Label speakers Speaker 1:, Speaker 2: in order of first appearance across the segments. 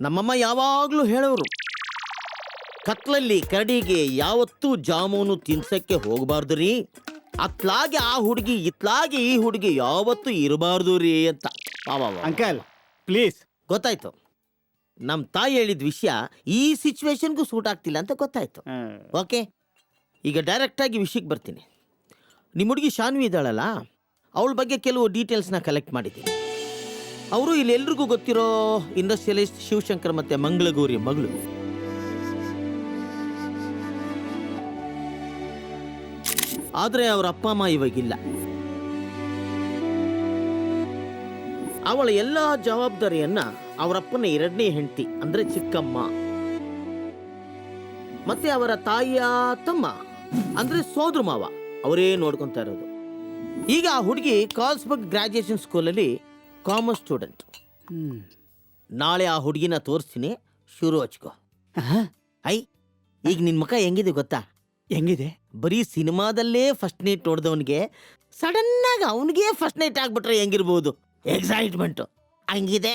Speaker 1: ನಮ್ಮಮ್ಮ ಯಾವಾಗಲೂ ಹೇಳೋರು, ಕತ್ಲಲ್ಲಿ ಕರಡಿಗೆ ಯಾವತ್ತೂ ಜಾಮೂನು ತಿನ್ಸಕ್ಕೆ ಹೋಗಬಾರ್ದು ರೀ, ಅತ್ಲಾಗೆ ಆ ಹುಡುಗಿ ಇತ್ಲಾಗೆ ಈ ಹುಡುಗಿ ಯಾವತ್ತೂ ಇರಬಾರ್ದು ರೀ ಅಂತ.
Speaker 2: Uncle please.
Speaker 1: ಗೊತ್ತಾಯ್ತು, ನಮ್ಮ ತಾಯಿ ಹೇಳಿದ ವಿಷಯ ಈ ಸಿಚುವೇಶನ್ಗೂ ಸೂಟ್ ಆಗ್ತಿಲ್ಲ ಅಂತ ಗೊತ್ತಾಯ್ತು. ಓಕೆ, ಈಗ ಡೈರೆಕ್ಟಾಗಿ ವಿಷಯಕ್ಕೆ ಬರ್ತೀನಿ. ನಿಮ್ಮ ಹುಡುಗಿ ಶಾನ್ವಿ ಇದ್ದಾಳಲ್ಲ, ಅವಳ ಬಗ್ಗೆ ಕೆಲವು ಡೀಟೇಲ್ಸ್ನ ಕಲೆಕ್ಟ್ ಮಾಡಿದ್ದೀನಿ. ಅವರು ಇಲ್ಲಿ ಎಲ್ರಿಗೂ ಗೊತ್ತಿರೋ ಇಂಡಸ್ಟ್ರಿಯಲಿಸ್ಟ್ ಶಿವಶಂಕರ್ ಮತ್ತೆ ಮಂಗಳಗೌರಿ ಮಗಳು. ಆದರೆ ಅವರ ಅಪ್ಪ ಅಮ್ಮ ಇವಾಗಿಲ್ಲ. ಅವಳ ಎಲ್ಲ ಜವಾಬ್ದಾರಿಯನ್ನ ಅವರಪ್ಪನ ಎರಡನೇ ಹೆಂಡತಿ ಅಂದ್ರೆ ಚಿಕ್ಕಮ್ಮ ಮತ್ತೆ ಅವರ ತಾಯಿಯ ತಮ್ಮ ಅಂದ್ರೆ ಸೋದರ ಮಾವ ಅವರೇ ನೋಡ್ಕೊಂತ ಇರೋದು. ಈಗ ಆ ಹುಡುಗಿ ಕಾರ್ಲ್ಸ್ಬರ್ಗ್ ಗ್ರಾಜುಯೇಷನ್ ಸ್ಕೂಲಲ್ಲಿ ಕಾಮರ್ಸ್ ಸ್ಟೂಡೆಂಟ್. ನಾಳೆ ಆ ಹುಡುಗಿನ ತೋರಿಸ್ತೀನಿ, ಶುರು ಹಚ್ಕೋ. ಐ ಈಗ ನಿನ್ ಮುಖ ಹೆಂಗಿದೆ ಗೊತ್ತಾ?
Speaker 2: ಹೆಂಗಿದೆ?
Speaker 1: ಬರೀ ಸಿನಿಮಾದಲ್ಲೇ ಫಸ್ಟ್ ನೈಟ್ ನೋಡಿದವನಿಗೆ ಸಡನ್ ಆಗಿ ಅವನಿಗೆ ಫಸ್ಟ್ ನೈಟ್ ಆಗ್ಬಿಟ್ರೆ ಹೆಂಗಿರ್ಬೋದು? ಎಕ್ಸೈಟ್ಮೆಂಟು ಹಂಗಿದೆ.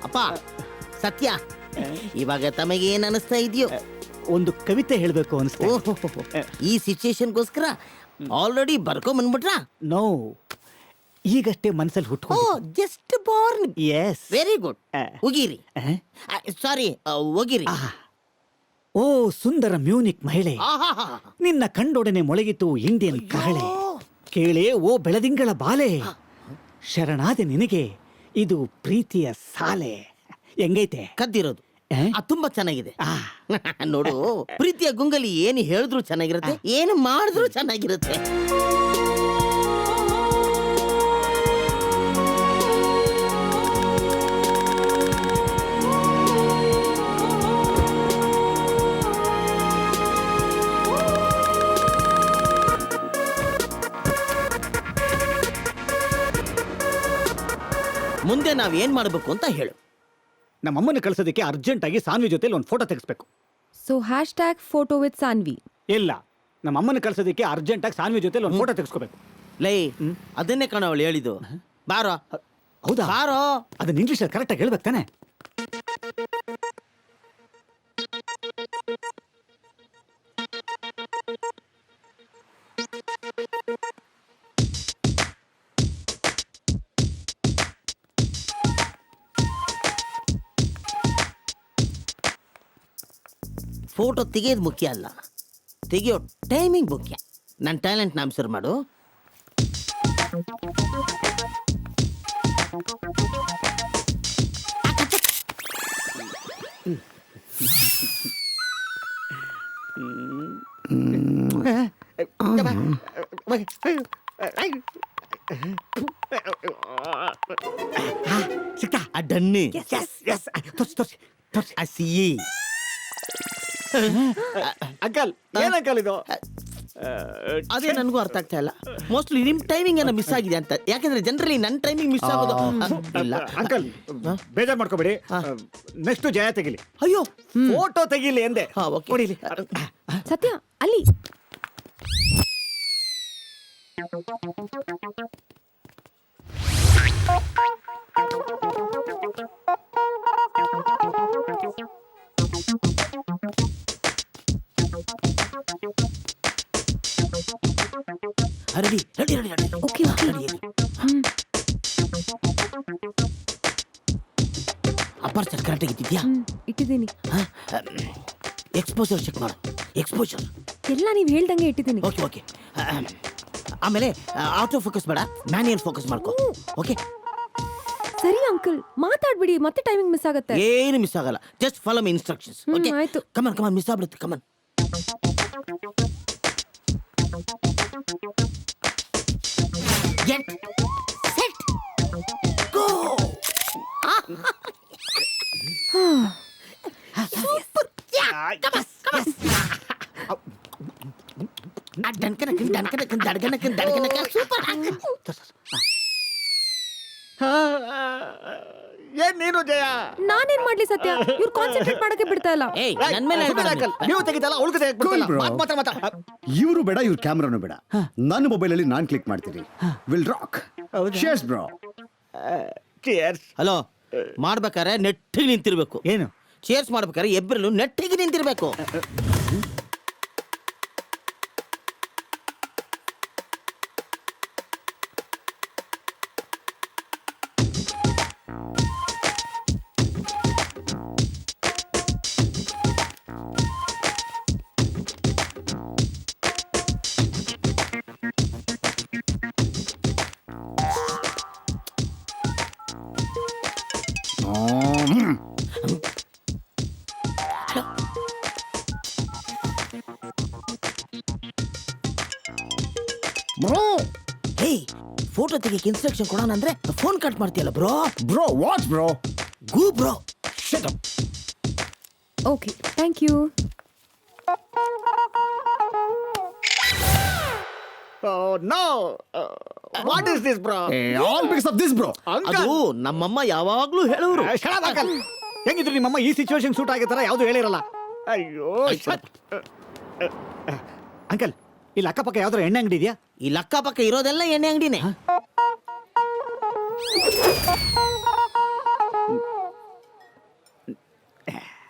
Speaker 1: ಅಪ್ಪ ಸತ್ಯ, ಇವಾಗ ತಮಗೇನು ಅನಿಸ್ತಾ ಇದೆಯೋ?
Speaker 2: ಒಂದು ಕವಿತೆ ಹೇಳಬೇಕು ಅನಿಸ್ತಾ.
Speaker 1: ಈ ಸಿಚುಯೇಷನ್ಗೋಸ್ಕರ ಆಲ್ರೆಡಿ ಬರ್ಕೊಂಬಂದ್ಬಿಟ್ರಾ?
Speaker 2: ನೋ, ಈಗಷ್ಟೇ ಮನಸ್ಸಲ್ಲಿ ಹುಟ್ಟು.
Speaker 1: Just born.
Speaker 2: Yes,
Speaker 1: very good. ಉಗಿರಿ, ಸಾರಿ ಒಗಿರಿ.
Speaker 2: ಓ ಸುಂದರ ಮ್ಯೂನಿಕ್ ಮಹಿಳೆ, ನಿನ್ನ ಕಂಡೊಡನೆ ಮೊಳಗಿತು ಇಂಡಿಯನ್ ಕಹಳೆ. ಕೇಳೇ ಓ ಬೆಳದಿಂಗಳ ಬಾಲೆ, ಶರಣಾದೆ ನಿನಗೆ ಇದು ಪ್ರೀತಿಯ ಸಾಲೆ. ಹೆಂಗೈತೆ?
Speaker 1: ಕದ್ದಿರೋದು ತುಂಬಾ ಚೆನ್ನಾಗಿದೆ. ನೋಡು, ಪ್ರೀತಿಯ ಗುಂಗಲಿ ಏನು ಹೇಳಿದ್ರು ಚೆನ್ನಾಗಿರುತ್ತೆ, ಏನು ಮಾಡಿದ್ರು ಚೆನ್ನಾಗಿರುತ್ತೆ. ಮುಂದೆ ನಾವೇನ್ ಮಾಡಬೇಕು ಅಂತ ಹೇಳು.
Speaker 2: ನಮ್ಮಮ್ಮನ ಕಳ್ಸೋದಕ್ಕೆ ಅರ್ಜೆಂಟ್ ಆಗಿ ಸಾನ್ವಿ ಜೊತೆಲಿ ಒಂದು ಫೋಟೋ ತೆಗಿಸ್ಬೇಕು.
Speaker 3: So #photo with Saanvi.
Speaker 2: ಇಲ್ಲ, ನಮ್ಮಮ್ಮನ ಕಳ್ಸೋದಕ್ಕೆ ಅರ್ಜೆಂಟ್ ಆಗಿ ಸಾನ್ವಿ ಜೊತೆಲಿ ಒಂದು ಫೋಟೋ ತೆಗಿಸ್ಕೋಬೇಕು.
Speaker 1: ಲೈ, ಅದನ್ನೇ ಕಣ ಅವಳು ಹೇಳಿದ್ದು. ಬಾರೋ.
Speaker 2: ಹೌದಾ?
Speaker 1: ಬಾರೋ.
Speaker 2: ಅದನ್ನ ಇಂಗ್ಲಿಷ್ ಕರೆಕ್ಟ್ ಆಗಿ ಹೇಳ್ಬೇಕು ತಾನೆ?
Speaker 1: ಫೋಟೋ ತೆಗೆಯೋದು ಮುಖ್ಯ ಅಲ್ಲ, ತೆಗಿಯೋ ಟೈಮಿಂಗ್ ಮುಖ್ಯ. ನನ್ನ ಟ್ಯಾಲೆಂಟ್ ಅಬ್ಸರ್ವ್ ಮಾಡು.
Speaker 2: ಸಿಕ್ತಾ?
Speaker 1: ಡನ್ನಿ. ಸಿಹಿ
Speaker 2: ಅಂಕಲ್, ಏನ್ ಅಂಕಲ್ ಇದು?
Speaker 1: ಅದೇ ನನಗೂ ಅರ್ಥ ಆಗ್ತಾ ಇಲ್ಲ. ಮೋಸ್ಟ್ಲಿ ನಿಮ್ ಟೈಮಿಂಗ್ ಏನೋ ಮಿಸ್ ಆಗಿದೆ ಅಂತ. ಯಾಕಂದ್ರೆ ಜನರಲಿ ನನ್ನ ಟೈಮಿಂಗ್ ಮಿಸ್ ಆಗೋದು ಇಲ್ಲ.
Speaker 2: ಅಂಕಲ್ ಬೇಜಾರ್ ಮಾಡ್ಕೋಬೇಡಿ, ನೆಕ್ಸ್ಟ್ ಜಯ ತೆಗಿಲಿ.
Speaker 1: ಅಯ್ಯೋ,
Speaker 2: ಫೋಟೋ ತೆಗಿಲಿ ಎಂದೆ.
Speaker 1: ಹೊಡಿಲಿ.
Speaker 3: ಸತ್ಯ ಅಲ್ಲಿ.
Speaker 1: Ready ready ready ready.
Speaker 3: Okay okay.
Speaker 1: Aperture ಕರೆಕ್ಟಾಗಿ ಇಟ್ಟಿದ್ಯಾ?
Speaker 3: ಇಟ್ಟಿದ್ದೀನಿ.
Speaker 1: ಎಕ್ಸ್ಪೋಜರ್ ಚೆಕ್ ಮಾಡು. ಎಕ್ಸ್ಪೋಜರ್
Speaker 3: ಎಲ್ಲ ನೀವು ಹೇಳ್ದಂಗೆ ಇಟ್ಟಿದ್ದೀನಿ.
Speaker 1: Okay okay. ಆಮೇಲೆ ಆಟೋ ಫೋಕಸ್ ಬೇಡ, ಮ್ಯಾನ್ಯಲ್ ಫೋಕಸ್ ಮಾಡ್ಕೋ. ಓಕೆ.
Speaker 3: ಸರಿ ಅಂಕಲ್ ಮಾತಾಡ್ಬಿಡಿ ಮತ್ತೆ ಟೈಮಿಂಗ್ ಮಿಸ್ ಆಗತ್ತೆ.
Speaker 1: ಏನು ಮಿಸ್ ಆಗಲ್ಲ, just follow my instructions. Okay
Speaker 3: ಆಯ್ತು.
Speaker 1: ಕಮನ್ ಮಿಸ್ ಆಗ್ಬಿಡುತ್ತೆ. Come on get set go.
Speaker 2: ಏನ್ ನೀನು ಜಯ?
Speaker 3: ನಾನೇನ್ ಮಾಡ್ಲಿ ಸತ್ಯ, ಇವ್ರು ಕಾನ್ಸಂಟ್ರೇಟ್ ಮಾಡಕ್ಕೆ ಬಿಡ್ತಾ ಇಲ್ಲ.
Speaker 1: ಏಯ್ ನನ್ ಮೇಲೆ
Speaker 2: ಸುಮ್ಮನೆ ಅಂಕಲ್, ನೀವು ತೆಗಿತಲ್ಲ ಅವಳು
Speaker 4: Cool, bro. ಇವರು ಬೇಡ ಇವ್ರ ಕ್ಯಾಮ್ರಾನು ಬೇಡ, ನನ್ನ ಮೊಬೈಲ್ ಅಲ್ಲಿ ನಾನ್ ಕ್ಲಿಕ್ ಮಾಡ್ತೀನಿ. Will rock. Shares bro.
Speaker 1: Hello, ಮಾಡ್ಬೇಕಾರೆ ನೆಟ್ಟಿಗೆ ನಿಂತಿರ್ಬೇಕು.
Speaker 2: ಏನು
Speaker 1: ಚೇರ್ಸ್ ಮಾಡ್ಬೇಕಾರೆ ಎಬ್ಬರಲ್ಲೂ ನೆಟ್ಟಿಗೆ ನಿಂತಿರ್ಬೇಕು.
Speaker 4: ಬ್ರೋ
Speaker 1: ಹೇಯ್, ಫೋಟೋ ತೆಗಿಯಕ್ಕೆ ಇನ್ಸ್ಟ್ರಕ್ಷನ್ ಕೊಡೋಣ ಅಂದ್ರೆ ಫೋನ್ ಕಟ್ ಮಾಡ್ತೀಯಲ್ಲ bro.
Speaker 4: Bro watch bro.
Speaker 1: Go bro.
Speaker 4: Shut up.
Speaker 3: Okay thank you.
Speaker 2: No, what is this bro?
Speaker 4: All because of this bro.
Speaker 1: ಅದು ನಮ್ಮಮ್ಮ ಯಾವಾಗ್ಲೂ ಹೇಳೋರು.
Speaker 2: ಅಂಕಲ್, ಹೆಂಗಿದ್ರು ನಿಮ್ಮಮ್ಮ ಈ ಸಿಚುವೇಶನ್ ಸೂಟ್ ಆಗೋ ಥರ ಯಾವುದು ಹೇಳಿರಲ್ಲ. ಅಯ್ಯೋ ಅಂಕಲ್, ಇಲ್ಲಿ ಅಕ್ಕಪಕ್ಕ ಯಾವ್ದಾರು ಎಣ್ಣೆ ಅಂಗಡಿ ಇದೆಯಾ?
Speaker 1: ಇಲ್ಲಿ ಅಕ್ಕಪಕ್ಕ ಇರೋದೆಲ್ಲ ಎಣ್ಣೆ ಅಂಗಡಿನೇ.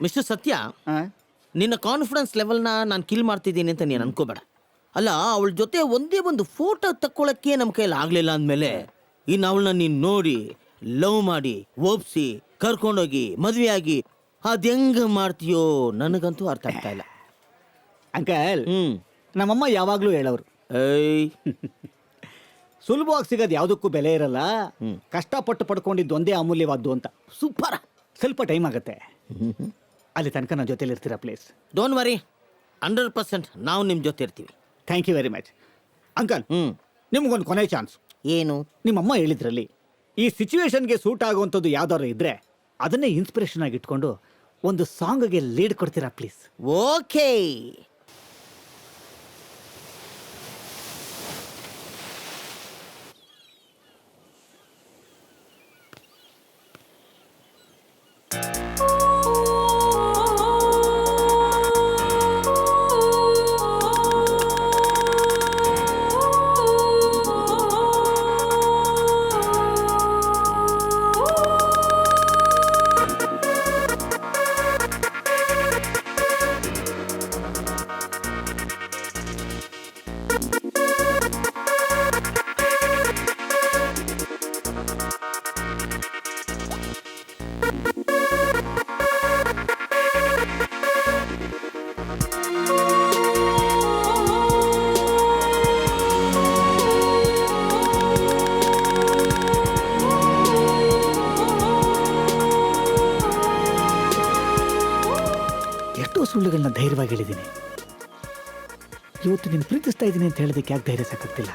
Speaker 1: ಮಿಸ್ಟರ್ ಸತ್ಯ, ನಿನ್ನ ಕಾನ್ಫಿಡೆನ್ಸ್ ಲೆವೆಲ್ನ ನಾನು ಕಿಲ್ ಮಾಡ್ತಿದ್ದೀನಿ ಅಂತ ನೀನು ಅನ್ಕೋಬೇಡ. ಅಲ್ಲ, ಅವಳ ಜೊತೆ ಒಂದೇ ಒಂದು ಫೋಟೋ ತಕ್ಕೊಳ್ಳೋಕ್ಕೆ ನಮ್ಮ ಕೈಯಲ್ಲಿ ಆಗಲಿಲ್ಲ ಅಂದಮೇಲೆ ಇನ್ನು ಅವಳನ್ನ ನೀನು ನೋಡಿ ಲವ್ ಮಾಡಿ ಒಪ್ಸಿ ಕರ್ಕೊಂಡೋಗಿ ಮದುವೆಯಾಗಿ ಅದು ಹೆಂಗೆ ಮಾಡ್ತೀಯೋ ನನಗಂತೂ ಅರ್ಥ ಆಗ್ತಾ ಇಲ್ಲ.
Speaker 2: ಅಂಕಲ್,
Speaker 1: ಹ್ಮ್
Speaker 2: ನಮ್ಮಮ್ಮ ಯಾವಾಗ್ಲೂ ಹೇಳೋರು,
Speaker 1: ಏಯ್
Speaker 2: ಸುಲಭವಾಗಿ ಸಿಗೋದು ಯಾವುದಕ್ಕೂ ಬೆಲೆ ಇರಲ್ಲ, ಕಷ್ಟಪಟ್ಟು ಪಡ್ಕೊಂಡಿದ್ದು ಒಂದೇ ಅಮೂಲ್ಯವಾದ್ದು ಅಂತ.
Speaker 1: ಸೂಪರ್.
Speaker 2: ಸ್ವಲ್ಪ ಟೈಮ್ ಆಗುತ್ತೆ, ಅಲ್ಲಿ ತನಕ ನನ್ನ ಜೊತೆಲಿ ಇರ್ತೀರಾ ಪ್ಲೀಸ್?
Speaker 1: ಡೋಂಟ್ ವರಿ, 100% ನಾವು ನಿಮ್ಮ ಜೊತೆ ಇರ್ತೀವಿ.
Speaker 2: Thank you very much. Uncle, ನಿಮ್ಗೊಂದು ಕೊನೆ ಚಾನ್ಸ್.
Speaker 1: ಏನು?
Speaker 2: ನಿಮ್ಮಮ್ಮ ಹೇಳಿದ್ರಲ್ಲಿ ಈ ಸಿಚುವೇಶನ್ಗೆ ಸೂಟ್ ಆಗುವಂಥದ್ದು ಯಾವ್ದಾದ್ರು ಇದ್ರೆ ಅದನ್ನೇ ಇನ್ಸ್ಪಿರೇಷನ್ ಆಗಿ ಇಟ್ಕೊಂಡು ಒಂದು ಸಾಂಗ್ಗೆ ಲೀಡ್ ಕೊಡ್ತೀರಾ ಪ್ಲೀಸ್?
Speaker 1: ಓಕೆ.
Speaker 2: ಎಷ್ಟೋ ಸುಳ್ಳುಗಳನ್ನ ಧೈರ್ಯವಾಗಿ ಹೇಳಿದ್ದೀನಿ. ಇವತ್ತು ನೀನು ಪ್ರೀತಿಸ್ತಾ ಇದ್ದೀನಿ ಅಂತ ಹೇಳೋದಕ್ಕೆ ಯಾಕೆ ಧೈರ್ಯ ಸಾಕಾಗ್ತಿಲ್ಲ?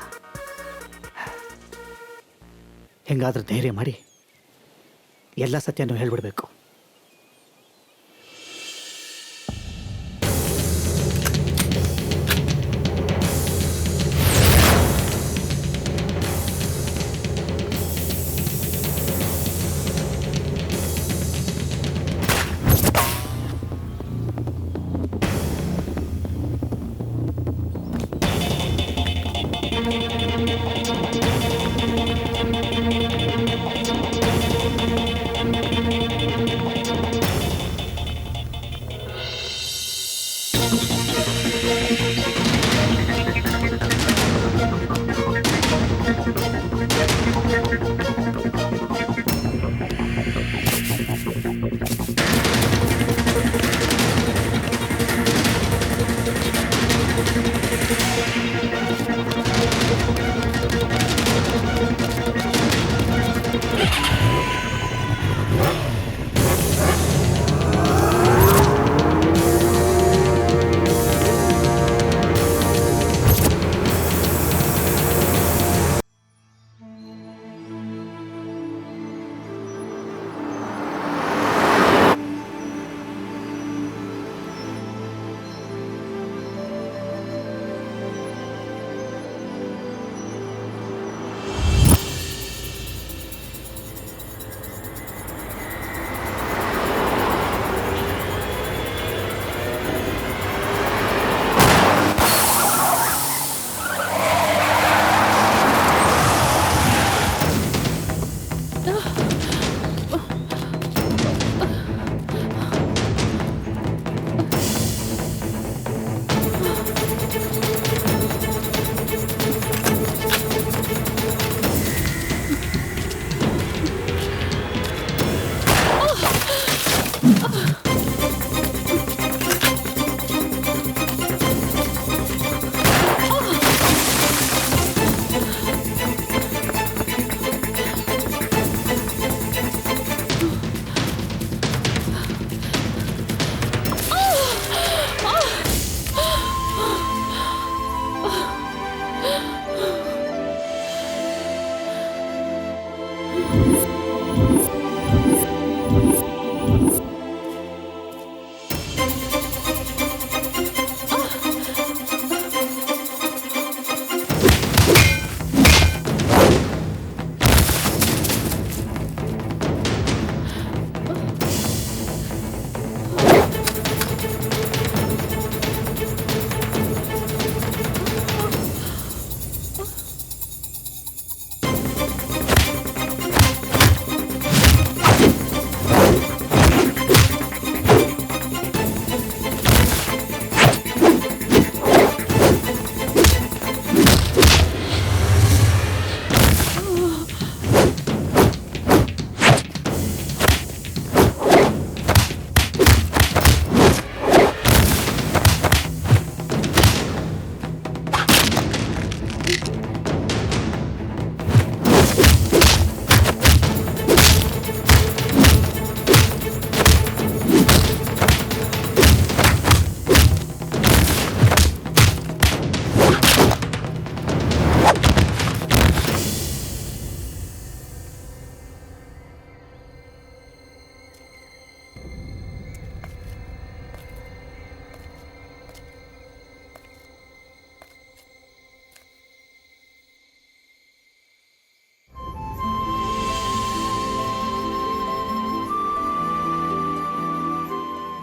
Speaker 2: ಹೆಂಗಾದ್ರೂ ಧೈರ್ಯ ಮಾಡಿ ಎಲ್ಲ ಸತ್ಯನೂ ಹೇಳ್ಬಿಡ್ಬೇಕು.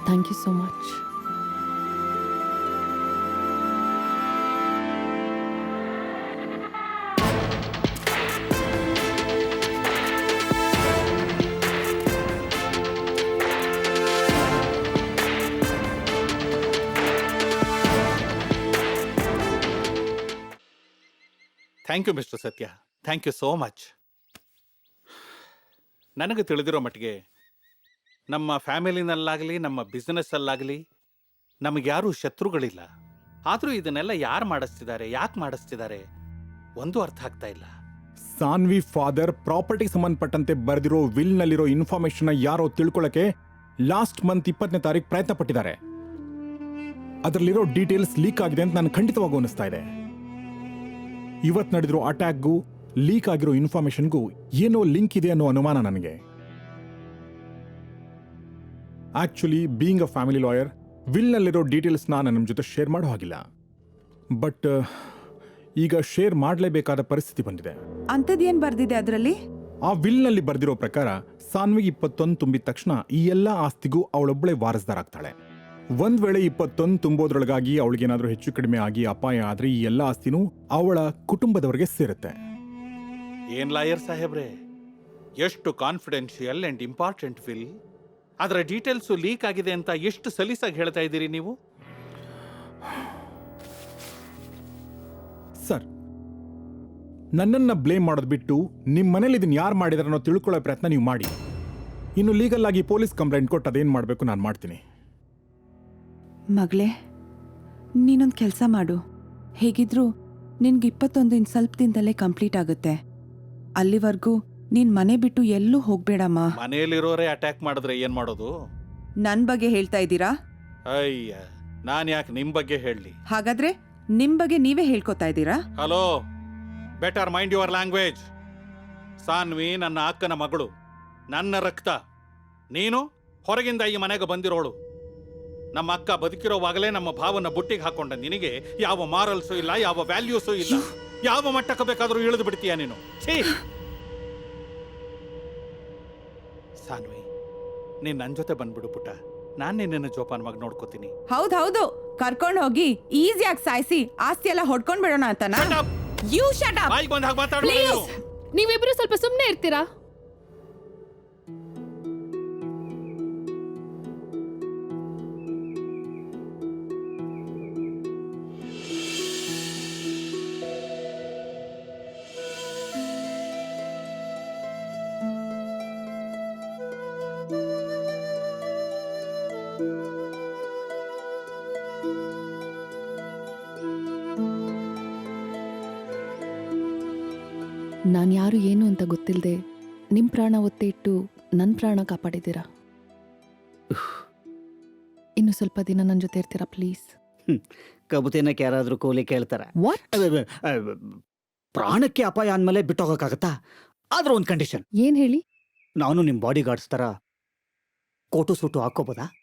Speaker 3: Thank you so much.
Speaker 5: Thank you mister Satya, thank you so much. ನನಗೆ ತಿಳಿದಿರೋ ಮಟ್ಟಿಗೆ ನಮ್ಮ ಫ್ಯಾಮಿಲಿನಲ್ಲಾಗಲಿ ನಮ್ಮ ಬಿಸ್ನೆಸ್ಸಲ್ಲಾಗಲಿ ನಮಗೆ ಯಾರೂ ಶತ್ರುಗಳಿಲ್ಲ. ಆದರೂ ಇದನ್ನೆಲ್ಲ ಯಾರು ಮಾಡಿಸ್ತಿದ್ದಾರೆ, ಯಾಕೆ ಮಾಡಿಸ್ತಿದ್ದಾರೆ ಒಂದು ಅರ್ಥ ಆಗ್ತಾ ಇಲ್ಲ.
Speaker 6: ಸಾನ್ವಿ ಫಾದರ್ ಪ್ರಾಪರ್ಟಿ ಸಂಬಂಧಪಟ್ಟಂತೆ ಬರೆದಿರೋ ವಿಲ್ನಲ್ಲಿರೋ ಇನ್ಫಾರ್ಮೇಶನ್ ಯಾರೋ ತಿಳ್ಕೊಳ್ಳಕ್ಕೆ ಲಾಸ್ಟ್ ಮಂತ್ 20ನೇ ತಾರೀಕು ಪ್ರಯತ್ನ ಪಟ್ಟಿದ್ದಾರೆ. ಅದರಲ್ಲಿರೋ ಡೀಟೇಲ್ಸ್ ಲೀಕ್ ಆಗಿದೆ ಅಂತ ನಾನು ಖಂಡಿತವಾಗೂ ಅನಿಸ್ತಾ ಇದೆ. ಇವತ್ತು ನಡೆದಿರೋ ಅಟ್ಯಾಕ್ಗೂ ಲೀಕ್ ಆಗಿರೋ ಇನ್ಫಾರ್ಮೇಶನ್ಗೂ ಏನೋ ಲಿಂಕ್ ಇದೆ ಅನ್ನೋ ಅನುಮಾನ ನನಗೆ. Actually being a family lawyer, ವಿಲ್ನಲ್ಲಿರೋ ಡೀಟೇಲ್ಸ್ನ ನಾನು ನಮ್ಮ ಜೊತೆ ಶೇರ್ ಮಾಡೋ ಹಾಗಿಲ್ಲ. ಬಟ್ ಈಗ ಶೇರ್ ಮಾಡಲೇಬೇಕಾದ ಪರಿಸ್ಥಿತಿ ಬಂದಿದೆ.
Speaker 7: ಅಂಥದ್ದೇನು ಬರ್ದಿದೆ ಅದರಲ್ಲಿ?
Speaker 6: ಆ ವಿಲ್ನಲ್ಲಿ ಬರ್ದಿರೋ ಪ್ರಕಾರ ಸಾನ್ವಿಗೆ 21 ತುಂಬಿದ ತಕ್ಷಣ ಈ ಎಲ್ಲ ಆಸ್ತಿಗೂ ಅವಳೊಬ್ಬಳೇ ವಾರಸ್ದಾರಾಗ್ತಾಳೆ. ಒಂದ್ ವೇಳೆ 21 ತುಂಬೋದ್ರೊಳಗಾಗಿ ಅವಳಿಗೇನಾದ್ರೂ ಹೆಚ್ಚು ಕಡಿಮೆ ಆಗಿ ಅಪಾಯ ಆದ್ರೆ ಈ ಎಲ್ಲ ಆಸ್ತಿನೂ ಅವಳ ಕುಟುಂಬದವರಿಗೆ ಸೇರುತ್ತೆ.
Speaker 5: ಏನ್ ಲಾಯರ್ ಸಾಹೇಬ್ರೆ, ಎಷ್ಟು ಕಾನ್ಫಿಡೆನ್ಷಿಯಲ್ ಅಂಡ್ ಇಂಪಾರ್ಟೆಂಟ್ ವಿಲ್, ಅದರ ಡೀಟೇಲ್ಸು ಲೀಕ್ ಆಗಿದೆ ಅಂತ ಎಷ್ಟು ಸಲೀಸಾಗಿ ಹೇಳ್ತಾ ಇದ್ದೀರಿ ನೀವು.
Speaker 6: ಸರ್, ನನ್ನನ್ನ ಬ್ಲೇಮ್ ಮಾಡೋದು ಬಿಟ್ಟು ನಿಮ್ಮ ಮನೇಲಿ ಇದನ್ನ ಯಾರು ಮಾಡಿದಾರೆ ಅನ್ನೋ ತಿಳ್ಕೊಳ್ಳೋ ಪ್ರಯತ್ನ ನೀವು ಮಾಡಿ. ಇನ್ನು ಲೀಗಲ್ ಆಗಿ ಪೊಲೀಸ್ ಕಂಪ್ಲೇಂಟ್ ಕೊಟ್ಟು ಅದೇನು ಮಾಡಬೇಕು ನಾನು ಮಾಡ್ತೀನಿ.
Speaker 7: ಮಗಳೇ, ನೀನೊಂದು ಕೆಲಸ ಮಾಡು. ಹೇಗಿದ್ರು ನಿನ್ಗೆ 21 ಇನ್ನು ಸ್ವಲ್ಪ ದಿನದಲ್ಲೇ ಕಂಪ್ಲೀಟ್ ಆಗುತ್ತೆ. ಅಲ್ಲಿವರೆಗೂ ನೀನ್ ಮನೆ ಬಿಟ್ಟು ಎಲ್ಲೂ ಹೋಗ್ಬೇಡಮ್ಮ.
Speaker 5: ಮನೆಯಲ್ಲಿರೋರೇ ಅಟ್ಯಾಕ್ ಮಾಡಿದ್ರೆ ಏನ್ ಮಾಡೋದು?
Speaker 7: ನನ್ ಬಗ್ಗೆ ಹೇಳ್ತಾ ಇದ್ದೀರಾ?
Speaker 5: ಅಯ್ಯ, ನಾನ್ ಯಾಕೆ ನಿಮ್ ಬಗ್ಗೆ ಹೇಳಲಿ?
Speaker 7: ಹಾಗಾದ್ರೆ ನಿಮ್ ಬಗ್ಗೆ ನೀವೇ ಹೇಳ್ಕೊತಾ ಇದ್ದೀರಾ?
Speaker 5: Hello, better mind your language. Saanvi ನನ್ನ ಅಕ್ಕನ ಮಗಳು, ನನ್ನ ರಕ್ತ. ನೀನು ಹೊರಗಿಂದ ಈ ಮನೆಗೆ ಬಂದಿರೋಳು. ನಮ್ಮ ಅಕ್ಕ ಬದುಕಿರೋವಾಗಲೇ ನಮ್ಮ ಭಾವನ ಬುಟ್ಟಿಗೆ ಹಾಕೊಂಡ ನಿನಗೆ ಯಾವ ಮಾರಲ್ಸು ಇಲ್ಲ, ಯಾವ ವ್ಯಾಲ್ಯೂಸು ಇಲ್ಲ. ಯಾವ ಮಟ್ಟಕ್ಕೆ ಬೇಕಾದ್ರೂ ಇಳಿದು ಬಿಡ್ತೀಯ ನೀನು. ಛೀ! ಸಾನ್ವಿ, ನೀನ್ ನನ್ ಜೊತೆ ಬಂದ್ಬಿಡು ಪುಟ್ಟ. ನಾನ್ ನಿನ್ನ ಜೋಪಾನವಾಗಿ ನೋಡ್ಕೋತೀನಿ.
Speaker 7: ಹೌದೌದು, ಕರ್ಕೊಂಡು ಹೋಗಿ ಈಸಿಯಾಗಿ ಸಾಯಿಸಿ ಆಸ್ತಿ ಎಲ್ಲ ಹೊಡ್ಕೊಂಡ್ ಬಿಡೋಣ ಅಂತನಾ? You shut up.
Speaker 5: ಬಾಯಿಗೆ ಬಂದ ಹಾಗೆ ಮಾತಾಡ್ಬೇಡ.
Speaker 3: ನೀವಿಬ್ರು ಸ್ವಲ್ಪ ಸುಮ್ಮನೆ ಇರ್ತೀರಾ? ನಾನು ಯಾರು ಏನು ಅಂತ ಗೊತ್ತಿಲ್ಲದೆ ನಿಮ್ಮ ಪ್ರಾಣ ಒತ್ತೆ ಇಟ್ಟು ನನ್ನ ಪ್ರಾಣ ಕಾಪಾಡಿದ್ದೀರಾ. ಇನ್ನು ಸ್ವಲ್ಪ ದಿನ ನನ್ನ ಜೊತೆ ಇರ್ತೀರಾ ಪ್ಲೀಸ್?
Speaker 2: ಕಬುತಿನಕ್ಕೆ ಯಾರಾದರೂ ಕೂಲಿ ಕೇಳ್ತಾರೆ.
Speaker 3: ವಾಟ್?
Speaker 2: ಪ್ರಾಣಕ್ಕೆ ಅಪಾಯ ಅಂದಮೇಲೆ ಬಿಟ್ಟೋಗಕ್ಕಾಗತ್ತಾ? ಆದ್ರೆ ಒಂದು ಕಂಡೀಷನ್.
Speaker 3: ಏನ್ ಹೇಳಿ?
Speaker 2: ನಾನು ನಿಮ್ಮ ಬಾಡಿ ಗಾರ್ಡ್ಸ್ ಥರ ಕೋಟು ಸೂಟು ಹಾಕೋಬೋದಾ?